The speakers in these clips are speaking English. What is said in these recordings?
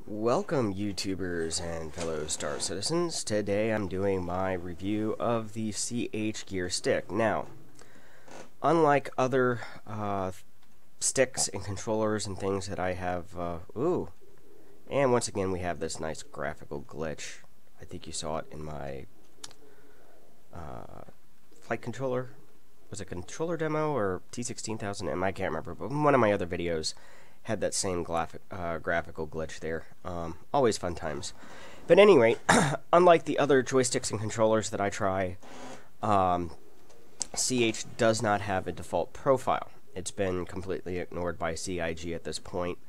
Welcome YouTubers and fellow Star Citizens. Today I'm doing my review of the CH Gear Stick. Now, unlike other sticks and controllers and things that I have, and once again we have this nice graphical glitch. I think you saw it in my flight controller. Was it controller demo or T16000M? I can't remember, but one of my other videos had that same graphical glitch there. Always fun times. But anyway, unlike the other joysticks and controllers that I try, CH does not have a default profile. It's been completely ignored by CIG at this point.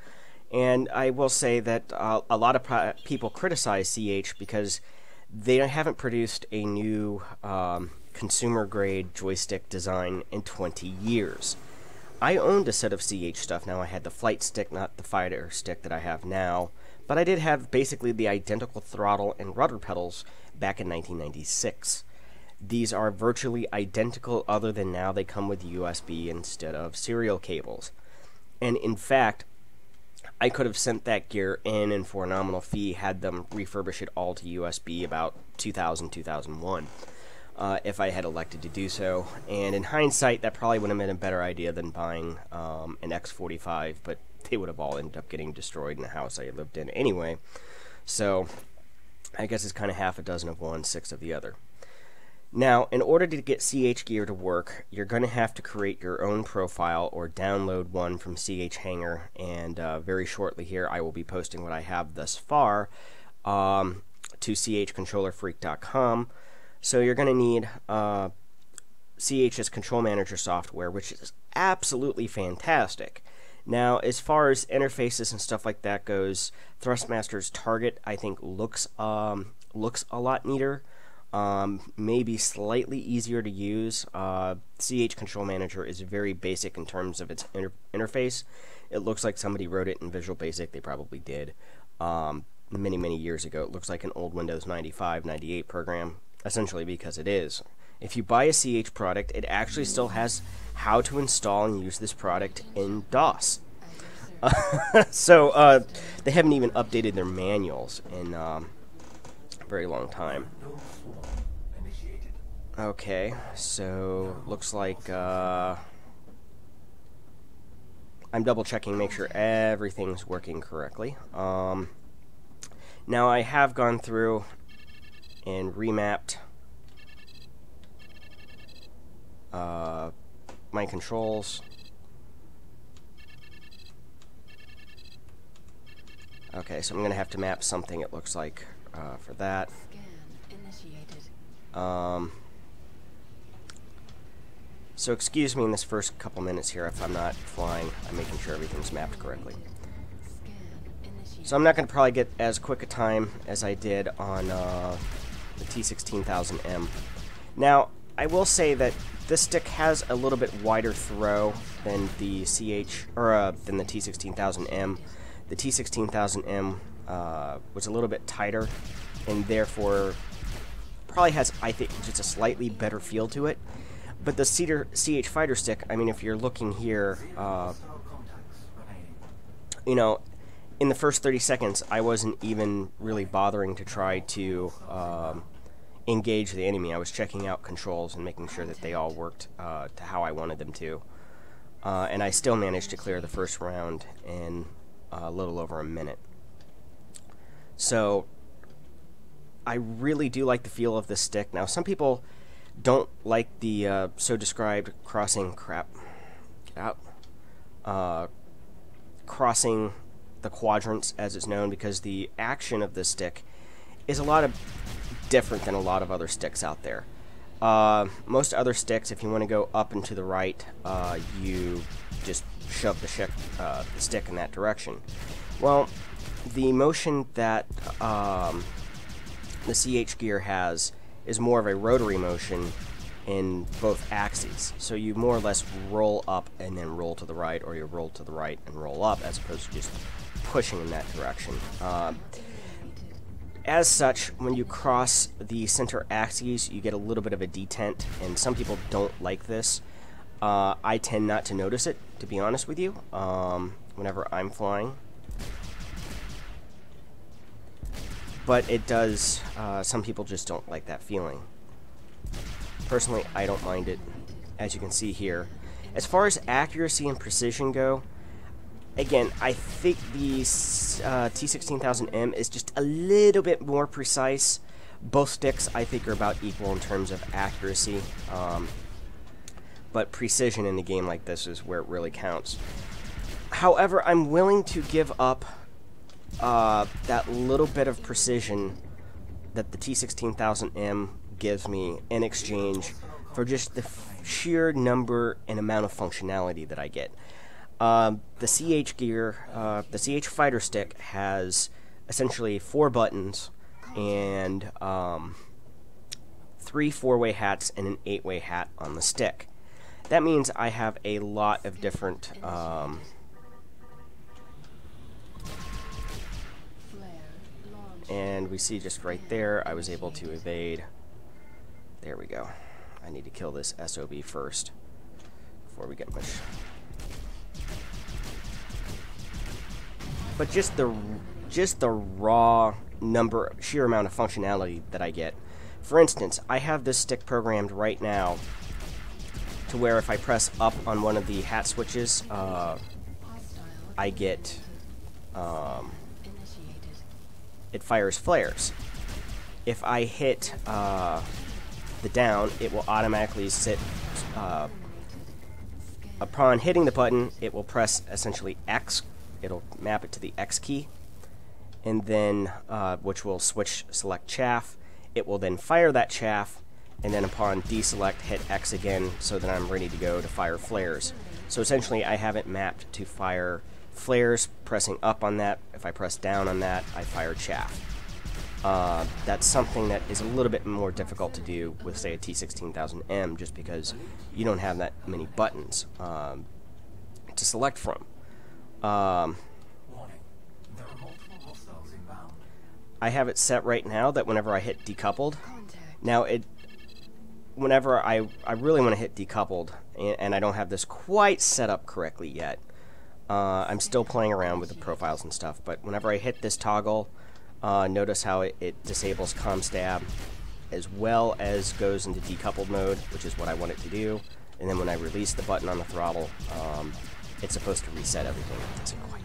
And I will say that a lot of people criticize CH because they haven't produced a new consumer-grade joystick design in 20 years. I owned a set of CH stuff. Now I had the flight stick, not the fighter stick that I have now, but I did have basically the identical throttle and rudder pedals back in 1996. These are virtually identical, other than now they come with USB instead of serial cables. And in fact, I could have sent that gear in and for a nominal fee had them refurbish it all to USB about 2000, 2001. If I had elected to do so. And in hindsight, that probably would have been a better idea than buying an X45, but they would have all ended up getting destroyed in the house I lived in anyway. So I guess it's kind of half a dozen of one, six of the other. Now, in order to get CH Gear to work, you're going to have to create your own profile or download one from CH Hanger, and very shortly here I will be posting what I have thus far to chcontrollerfreak.com. So you're going to need CH's Control Manager software, which is absolutely fantastic. Now, as far as interfaces and stuff like that goes, Thrustmaster's Target, I think, looks a lot neater. Maybe slightly easier to use. CH Control Manager is very basic in terms of its interface. It looks like somebody wrote it in Visual Basic. They probably did many years ago. It looks like an old Windows 95, 98 program. Essentially, because it is. If you buy a CH product, it actually still has how to install and use this product in DOS. So they haven't even updated their manuals in a very long time. Okay, so looks like I'm double checking, make sure everything's working correctly. Now I have gone through and remapped my controls. Okay, so I'm going to have to map something, it looks like, for that. So excuse me in this first couple minutes here if I'm not flying. I'm making sure everything's mapped correctly. So I'm not going to probably get as quick a time as I did on the T16000M. Now, I will say that this stick has a little bit wider throw than the than the T16000M. The T16000M was a little bit tighter, and therefore probably has, I think, just a slightly better feel to it. But the CH Fighterstick, I mean, if you're looking here, you know, in the first 30 seconds, I wasn't even really bothering to try to engage the enemy. I was checking out controls and making sure that they all worked to how I wanted them to. And I still managed to clear the first round in a little over a minute. So I really do like the feel of this stick. Now, some people don't like the so-described crossing crossing the quadrants, as it's known, because the action of this stick is a lot different than a lot of other sticks out there. Most other sticks, if you want to go up and to the right, you just shove the stick in that direction. Well, the motion that the CH Gear has is more of a rotary motion in both axes. So you more or less roll up and then roll to the right, or you roll to the right and roll up, as opposed to just pushing in that direction. As such, when you cross the center axes, you get a little bit of a detent, and some people don't like this. I tend not to notice it, to be honest with you, whenever I'm flying. but it does, some people just don't like that feeling. Personally, I don't mind it, as you can see here. As far as accuracy and precision go, again, I think the T16000M is just a little bit more precise. Both sticks, I think, are about equal in terms of accuracy, but precision in a game like this is where it really counts. However, I'm willing to give up that little bit of precision that the T16000M gives me in exchange for just the sheer number and amount of functionality that I get. The CH gear, the CH Fighterstick has essentially 4 buttons and 3 4-way hats and an 8-way hat on the stick. That means I have a lot of different and we see just right there, I was able to evade. There we go. I need to kill this SOB first before we get much. But just the raw sheer amount of functionality that I get. For instance, I have this stick programmed right now to where if I press up on one of the hat switches, I get it fires flares. If I hit the down, it will automatically sit. Upon hitting the button, it will press essentially X. It'll map it to the X key, and then which will select chaff. It will then fire that chaff, and then upon deselect, hit X again, so that I'm ready to go to fire flares. So essentially, I have it mapped to fire flares. Pressing up on that, if I press down on that, I fire chaff. That's something that is a little bit more difficult to do with, say, a T16000M, just because you don't have that many buttons to select from. I have it set right now that whenever I hit decoupled, now whenever I really want to hit decoupled, and I don't have this quite set up correctly yet, I'm still playing around with the profiles and stuff, but whenever I hit this toggle, notice how it disables comm stab as well as goes into decoupled mode, which is what I want it to do, and then when I release the button on the throttle, it's supposed to reset everything. It doesn't quite.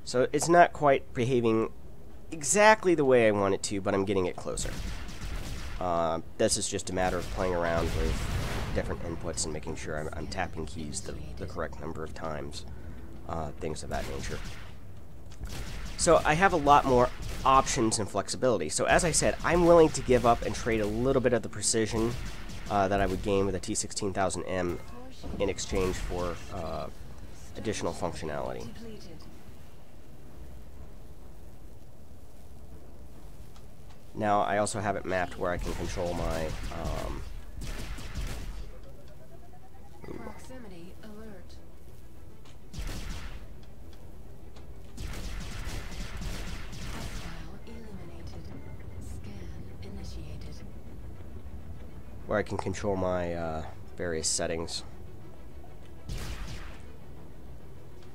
So it's not quite behaving exactly the way I want it to, but I'm getting it closer. This is just a matter of playing around with different inputs and making sure I'm tapping keys the correct number of times, things of that nature. So I have a lot more options and flexibility. So as I said, I'm willing to give up and trade a little bit of the precision that I would gain with a T16000M in exchange for additional functionality. Now I also have it mapped where I can control my proximity alert. Hostile eliminated. Scan initiated. where I can control my various settings.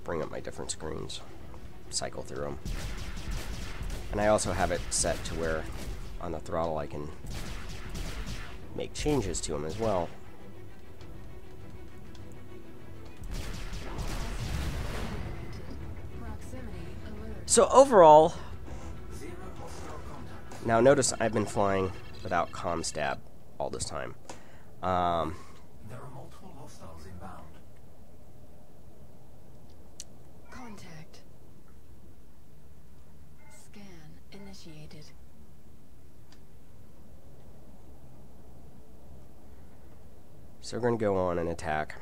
Bring up my different screens, cycle through them. And I also have it set to where on the throttle I can make changes to them as well. So overall, now notice I've been flying without comm stab all this time. There are multiple hostiles inbound. Contact. Scan initiated. So we're going to go on and attack.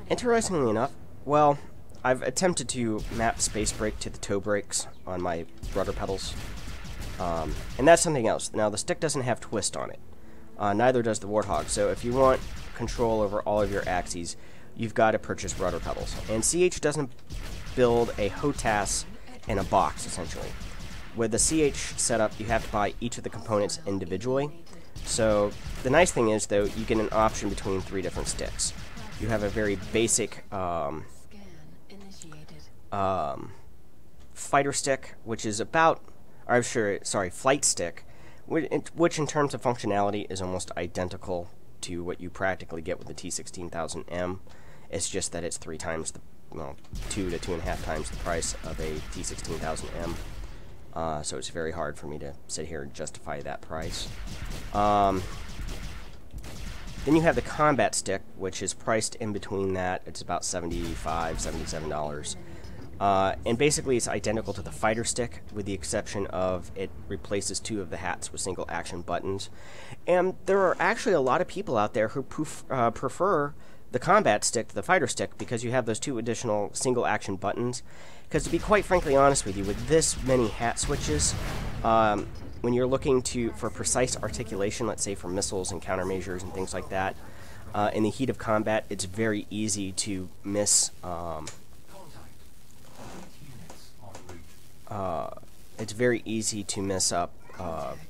Interestingly enough, well, I've attempted to map space brake to the toe brakes on my rudder pedals, and that's something else. Now the stick doesn't have twist on it, neither does the Warthog. So if you want control over all of your axes, you've got to purchase rudder pedals. And CH doesn't build a HOTAS in a box, essentially. With the CH setup, you have to buy each of the components individually. So the nice thing is, though, you get an option between 3 different sticks. You have a very basic fighter stick, which is about, flight stick, which in terms of functionality is almost identical to what you practically get with the T16000M. It's just that it's 3 times the, 2 to 2.5 times the price of a T16000M. So it's very hard for me to sit here and justify that price. Then you have the combat stick, which is priced in between that. It's about $75, $77. And basically it's identical to the fighter stick, with the exception of it replaces 2 of the hats with single action buttons. And there are actually a lot of people out there who prefer the combat stick to the fighter stick because you have those 2 additional single action buttons. Because to be quite frankly honest with you, with this many hat switches, when you're looking for precise articulation, let's say for missiles and countermeasures and things like that, in the heat of combat, it's very easy to miss. It's very easy to mess up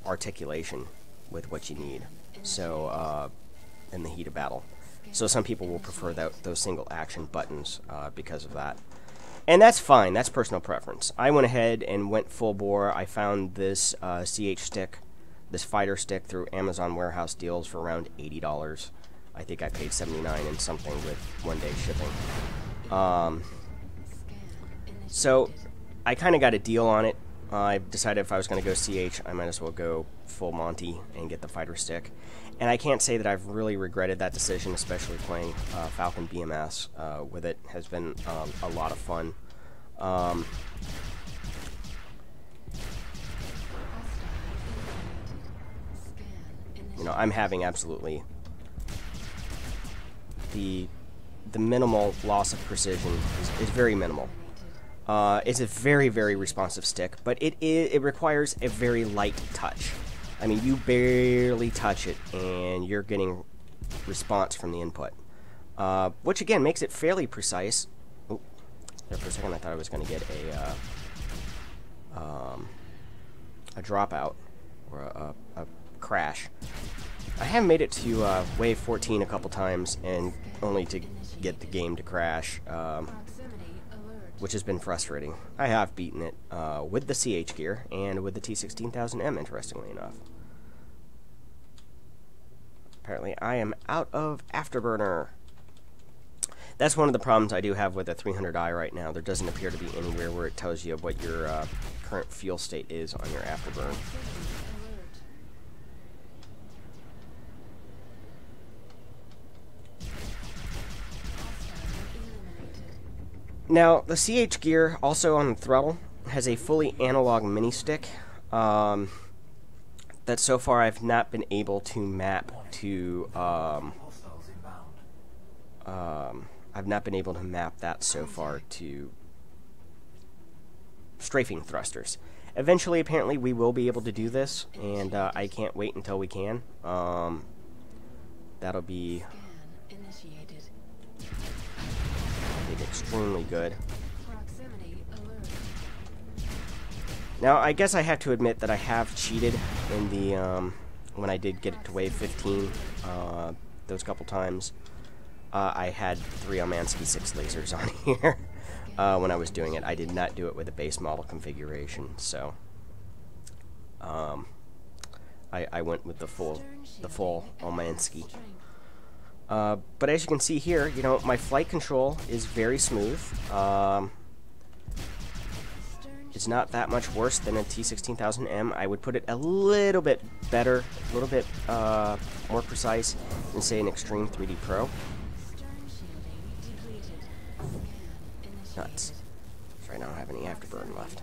articulation with what you need. So in the heat of battle, so some people will prefer those single action buttons because of that. And that's fine, that's personal preference. I went ahead and went full bore. I found this CH stick, this fighter stick, through Amazon warehouse deals for around $80. I think I paid $79 and something with 1-day shipping. So I kind of got a deal on it. I decided if I was going to go CH, I might as well go full Monty and get the fighter stick. And I can't say that I've really regretted that decision, especially playing Falcon BMS with it. Has been a lot of fun. I'm having absolutely the minimal loss of precision is very minimal. It's a very, very responsive stick, but it requires a very light touch. I mean, you barely touch it, and you're getting response from the input, which again makes it fairly precise. Oh, there for a second I thought I was going to get a dropout or a crash. I have made it to wave 14 a couple times, and only to get the game to crash, which has been frustrating. I have beaten it with the CH gear and with the T16000M, interestingly enough. Apparently I am out of Afterburner. That's one of the problems I do have with a 300i right now. There doesn't appear to be anywhere where it tells you what your current fuel state is on your Afterburn. Now, the CH gear, also on the Throttle, has a fully analog mini stick that so far I've not been able to map to. I've not been able to map that so far to strafing thrusters. Eventually, apparently, we will be able to do this, and I can't wait until we can. That'll be, I think, extremely good. Now, I guess I have to admit that I have cheated in the when I did get it to wave 15 those couple times. I had 3 Omansky 6 lasers on here when I was doing it. I did not do it with a base model configuration, so I went with the full Omansky. But as you can see here, my flight control is very smooth. It's not that much worse than a T16000M. I would put it a little bit better, a little bit more precise than, say, an Extreme 3D Pro. Nuts. So right now I don't have any afterburn left.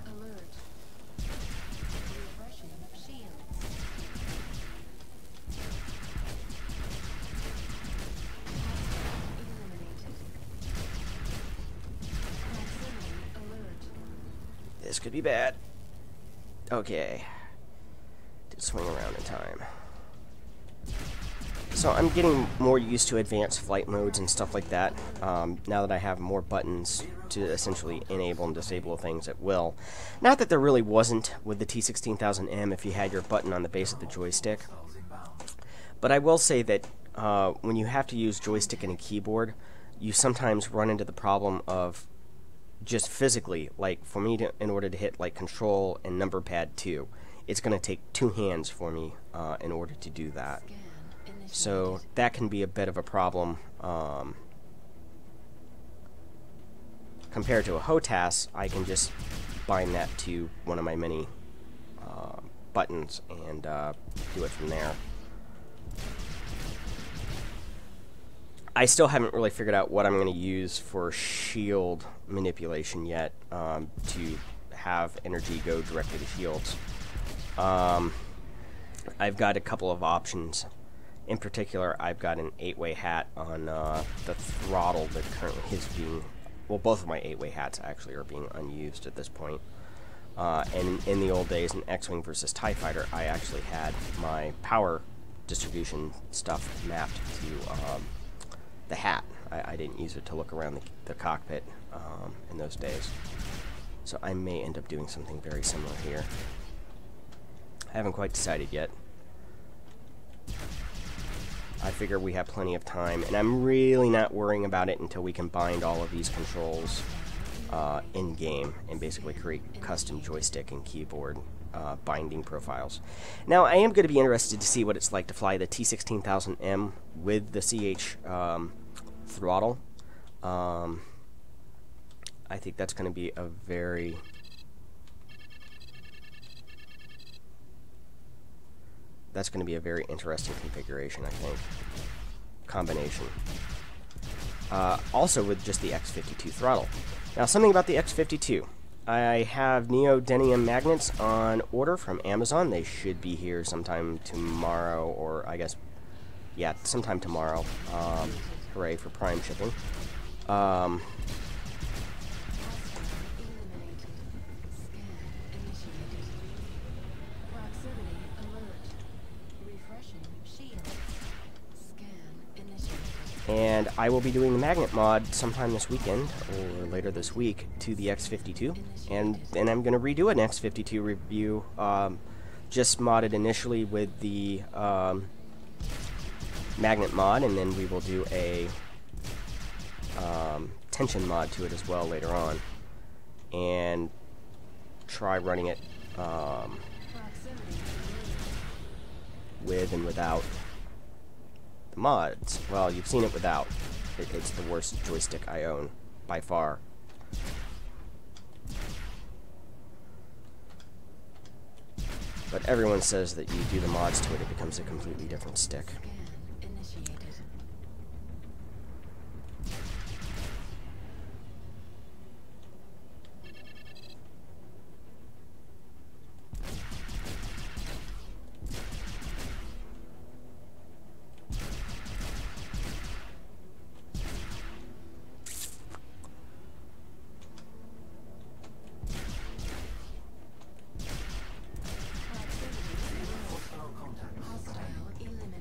this could be bad. Okay. Did swing around in time. So I'm getting more used to advanced flight modes and stuff like that, now that I have more buttons to essentially enable and disable things at will. Not that there really wasn't with the T16000M if you had your button on the base of the joystick. But I will say that when you have to use joystick and a keyboard, you sometimes run into the problem of just physically, like for me in order to hit like Control and number pad 2, it's going to take 2 hands for me in order to do that. So that can be a bit of a problem. Compared to a HOTAS, I can just bind that to one of my many buttons and do it from there. I still haven't really figured out what I'm going to use for shield manipulation yet to have energy go directly to shields. I've got a couple of options. In particular, I've got an 8-way hat on the Throttle that currently is being... Well, both of my 8-way hats actually are being unused at this point. And in the old days, in X-Wing versus TIE Fighter, I actually had my power distribution stuff mapped to the hat. I didn't use it to look around the cockpit in those days. So I may end up doing something very similar here. I haven't quite decided yet. I figure we have plenty of time, and I'm really not worrying about it until we can bind all of these controls in-game and basically create custom joystick and keyboard binding profiles. Now, I am going to be interested to see what it's like to fly the T16000M with the CH Throttle. I think that's going to be a very... That's going to be a very interesting configuration, I think. Combination. Also with just the X52 throttle. Now, something about the X52. I have neodymium magnets on order from Amazon. They should be here sometime tomorrow, or I guess, yeah, sometime tomorrow. Hooray for Prime shipping. And I will be doing the magnet mod sometime this weekend, or later this week, to the X52. And then I'm going to redo an X52 review, just modded initially with the magnet mod, and then we will do a tension mod to it as well later on. And try running it with and without mods. Well, you've seen it without. It's the worst joystick I own, by far. But everyone says that you do the mods to it, it becomes a completely different stick.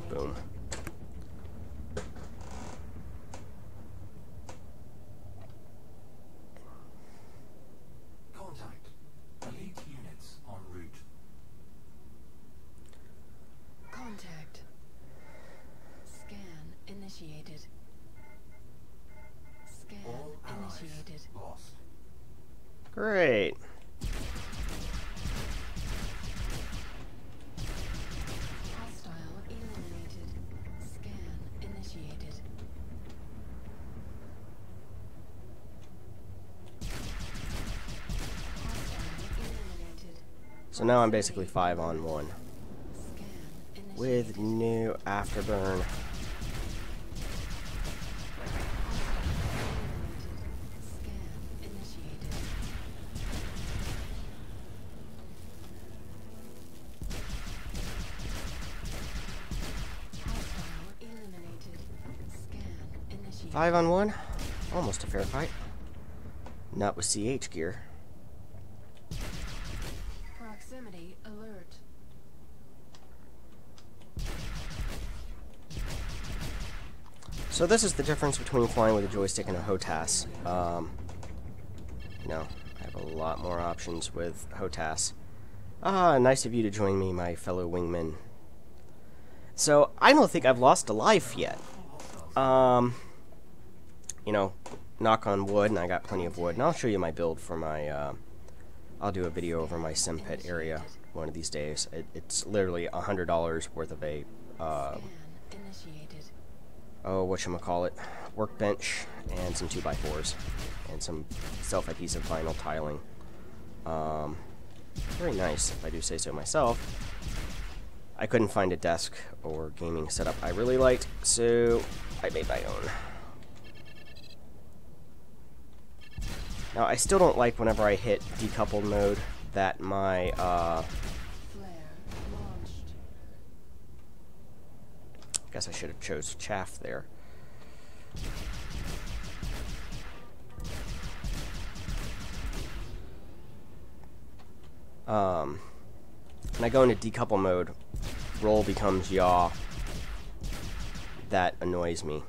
Boom. Contact. Elite units en route. Contact. Scan initiated. Scan All allies initiated. lost. Great. Hostile eliminated. Scan initiated. Hostile eliminated. So now I'm basically 5-on-1 Scan initiated. with new afterburn. Scan initiated. Hostile eliminated. Scan initiated. 5-on-1, almost a fair fight. Not with CH gear. So this is the difference between flying with a joystick and a HOTAS. You know, I have a lot more options with HOTAS. Nice of you to join me, my fellow wingmen. So, I don't think I've lost a life yet. You know, knock on wood, and I got plenty of wood. And I'll show you my build for my, I'll do a video over my sim pit area one of these days. It's literally $100 worth of a, Scan initiated. oh, whatchamacallit, workbench, and some 2x4s, and some self-adhesive vinyl tiling. Very nice, if I do say so myself. I couldn't find a desk or gaming setup I really liked, so I made my own. Now, I still don't like whenever I hit decoupled mode that my, Flare launched. I guess I should have chose chaff there. When I go into decouple mode, roll becomes yaw. That annoys me.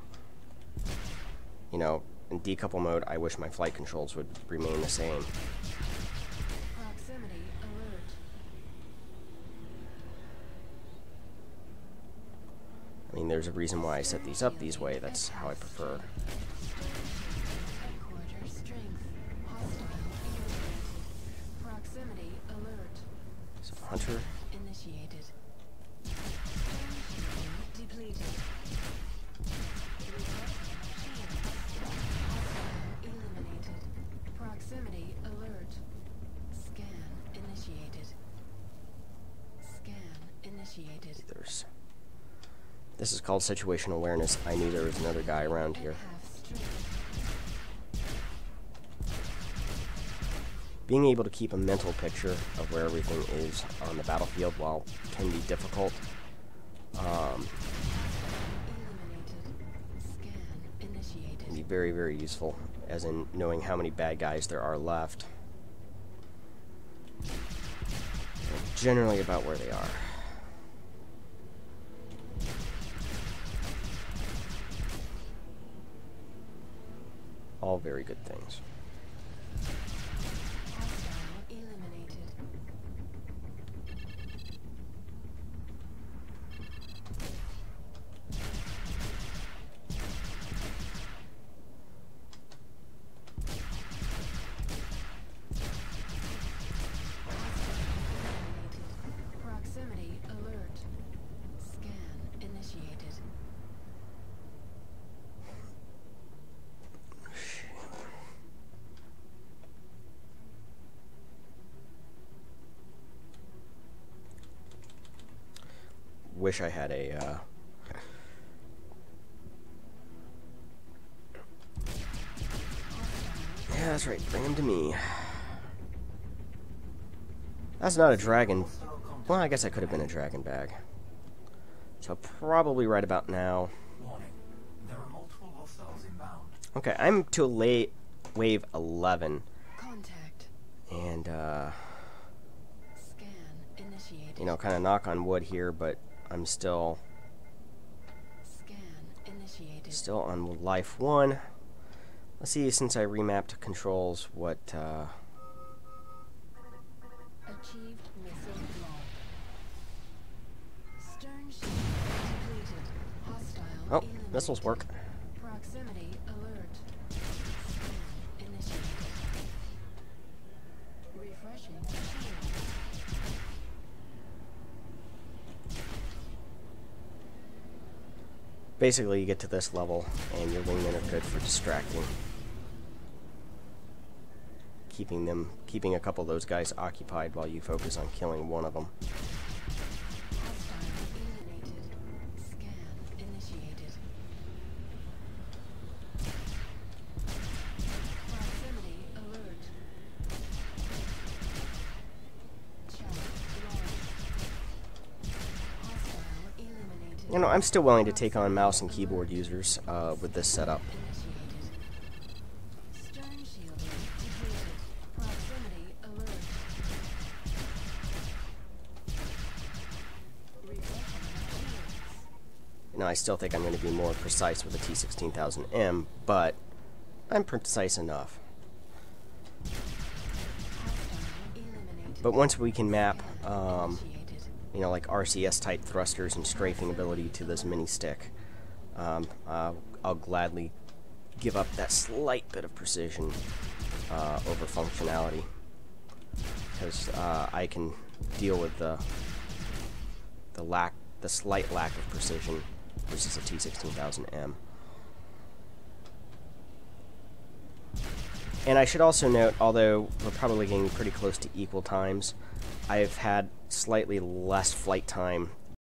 You know, in decouple mode, I wish my flight controls would remain the same. Proximity alert. I mean, there's a reason why I set these up these way. That's how I prefer. Headquarters strength. Hostile eliminated. Proximity alert. So, Hunter. Initiated. Depleted. Eliminated. Proximity alert. Scan initiated. Scan initiated. This is called situational awareness. I knew there was another guy around here. Half strength. Being able to keep a mental picture of where everything is on the battlefield, while can be difficult, Eliminated. Scan initiated. can be very, very useful, as in knowing how many bad guys there are left. And generally about where they are. All very good things. Hostile eliminated. Proximity alert. Scan initiated. Wish I had a, yeah, that's right. Bring him to me. That's not a dragon. Well, I guess I could have been a dragon bag. So probably right about now. Warning. There are multiple hostiles inbound. Okay, I'm to wave 11. Contact. And, Scan initiated. you know, kind of knock on wood here, but I'm still Scan initiated. on life 1. Let's see, since I remapped controls, what, Achieved missile block. Stern shield depleted. Hostile oh, eliminated. missiles work. Proximity alert. Scan initiated. Refreshing shield. Basically, you get to this level, and your wingmen are good for distracting. Keeping a couple of those guys occupied while you focus on killing one of them. Hostile eliminated. Scan initiated. Proximity alert. Chat launched. Hostile eliminated. You know, I'm still willing to take on mouse and keyboard users with this setup. Initiated. Stern shielding depleted. Proximity alert. Refreshing shields. Now, I still think I'm going to be more precise with the T16000M, but I'm precise enough. But once we can map, you know, like RCS-type thrusters and strafing ability to this mini stick, I'll gladly give up that slight bit of precision over functionality, because I can deal with the slight lack of precision versus a T16000M. And I should also note, although we're probably getting pretty close to equal times, I've had slightly less flight time